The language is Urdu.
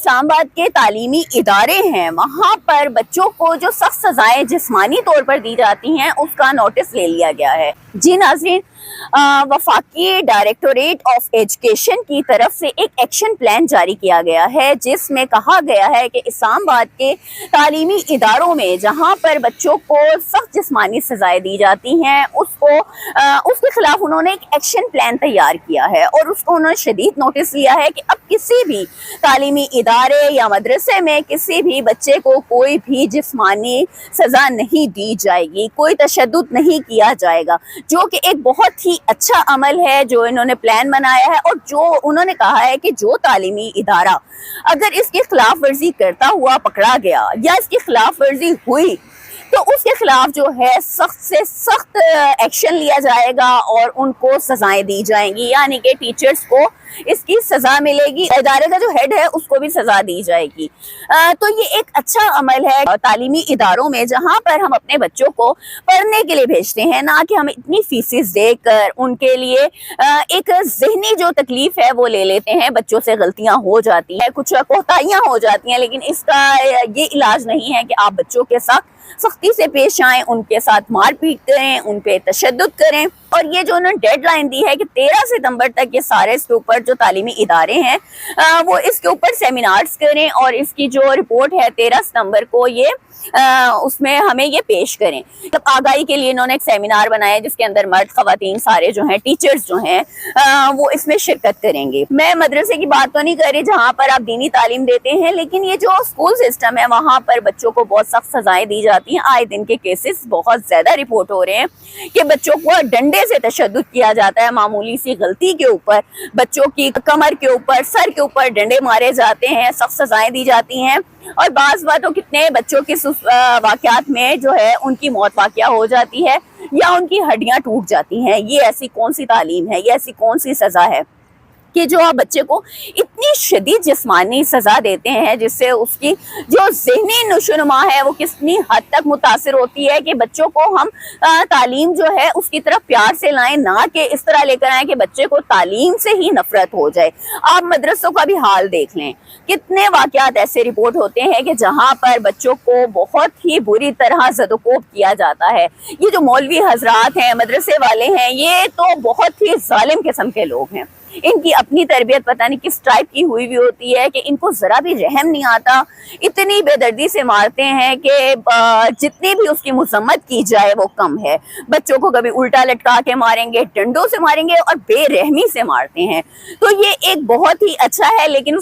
اسلام آباد کے تعلیمی ادارے ہیں وہاں پر بچوں کو جو سخت سزائیں جسمانی طور پر دی جاتی ہیں اس کا نوٹس لے لیا گیا ہے۔ جی ناظرین، وفاقی ڈائریکٹوریٹ آف ایجوکیشن کی طرف سے ایک ایکشن پلان جاری کیا گیا ہے جس میں کہا گیا ہے کہ اسلام آباد کے تعلیمی اداروں میں جہاں پر بچوں کو سخت جسمانی سزائیں دی جاتی ہیں اس کے خلاف انہوں نے ایک ایکشن پلان تیار کیا ہے اور اس کو انہوں نے شدید نوٹس لیا ہے کہ اب کسی بھی تعلیمی ادارے یا مدرسے میں کسی بھی بچے کو کوئی بھی جسمانی سزا نہیں دی جائے گی، کوئی تشدد نہیں کیا جائے گا، جو کہ ایک بہت ہی اچھا عمل ہے جو انہوں نے پلان بنایا ہے۔ اور جو انہوں نے کہا ہے کہ جو تعلیمی ادارہ اگر اس کی خلاف ورزی کرتا ہوا پکڑا گیا یا اس کی خلاف ورزی ہوئی تو اس کے خلاف جو ہے سخت سے سخت ایکشن لیا جائے گا اور ان کو سزائیں دی جائیں گی، یعنی کہ ٹیچرز کو اس کی سزا ملے گی، ادارے کا جو ہیڈ ہے اس کو بھی سزا دی جائے گی۔ تو یہ ایک اچھا عمل ہے تعلیمی اداروں میں جہاں پر ہم اپنے بچوں کو پڑھنے کے لیے بھیجتے ہیں، نہ کہ ہم اتنی فیسز دے کر ان کے لیے ایک ذہنی جو تکلیف ہے وہ لے لیتے ہیں۔ بچوں سے غلطیاں ہو جاتی ہیں، کچھ کوتاہیاں ہو جاتی ہیں، لیکن اس کا یہ علاج نہیں ہے کہ آپ بچوں کے ساتھ سختی سے پیش آئیں، ان کے ساتھ مار پیٹ کریں، ان پہ تشدد کریں۔ اور یہ جو انہوں نے ڈیڈ لائن دی ہے کہ 13 ستمبر تک یہ سارے اس کے اوپر جو تعلیمی ادارے ہیں وہ اس کے اوپر سیمینارز کریں اور اس کی جو رپورٹ ہے 13 ستمبر کو اس میں ہمیں یہ پیش کریں۔ آگاہی کے لیے انہوں نے ایک سیمینار بنایا جس کے اندر مرد خواتین سارے جو ہیں ٹیچرز جو ہیں وہ اس میں شرکت کریں گے۔ میں مدرسے کی بات تو نہیں کر رہی جہاں پر آپ دینی تعلیم دیتے ہیں، لیکن یہ جو اسکول سسٹم ہے وہاں پر بچوں کو بہت سخت سزائیں دی جاتی ہیں۔ آئے دن کے کیسز بہت زیادہ رپورٹ ہو رہے ہیں کہ بچوں کو ڈنڈے سے تشدد کیا جاتا ہے، معمولی سی غلطی کے اوپر بچوں کی کمر کے اوپر سر کے اوپر ڈنڈے مارے جاتے ہیں، سخت سزائیں دی جاتی ہیں۔ اور بعض باتوں کتنے بچوں کی واقعات میں جو ہے ان کی موت واقعہ ہو جاتی ہے یا ان کی ہڈیاں ٹوٹ جاتی ہیں۔ یہ ایسی کون سی تعلیم ہے، یہ ایسی کون سی سزا ہے کہ جو آپ بچے کو اتنی شدید جسمانی سزا دیتے ہیں جس سے اس کی جو ذہنی نشوونما ہے وہ کتنی حد تک متاثر ہوتی ہے کہ بچوں کو ہم تعلیم جو ہے اس کی طرف پیار سے لائیں، نہ کہ اس طرح لے کر آئیں کہ بچے کو تعلیم سے ہی نفرت ہو جائے۔ آپ مدرسوں کا بھی حال دیکھ لیں، کتنے واقعات ایسے رپورٹ ہوتے ہیں کہ جہاں پر بچوں کو بہت ہی بری طرح زدوکوب کیا جاتا ہے۔ یہ جو مولوی حضرات ہیں، مدرسے والے ہیں، یہ تو بہت ہی ظالم قسم کے لوگ ہیں۔ ان کی اپنی تربیت پتہ نہیں کس ٹائپ کی ہوئی ہوتی ہے کہ ان کو ذرا بھی رحم نہیں آتا، اتنی بے دردی سے مارتے ہیں کہ جتنی بھی اس کی مذمت کی جائے وہ کم ہے۔ بچوں کو کبھی الٹا لٹکا کے ماریں گے، ڈنڈوں سے ماریں گے اور بے رحمی سے مارتے ہیں۔ تو یہ ایک بہت ہی اچھا ہے، لیکن اس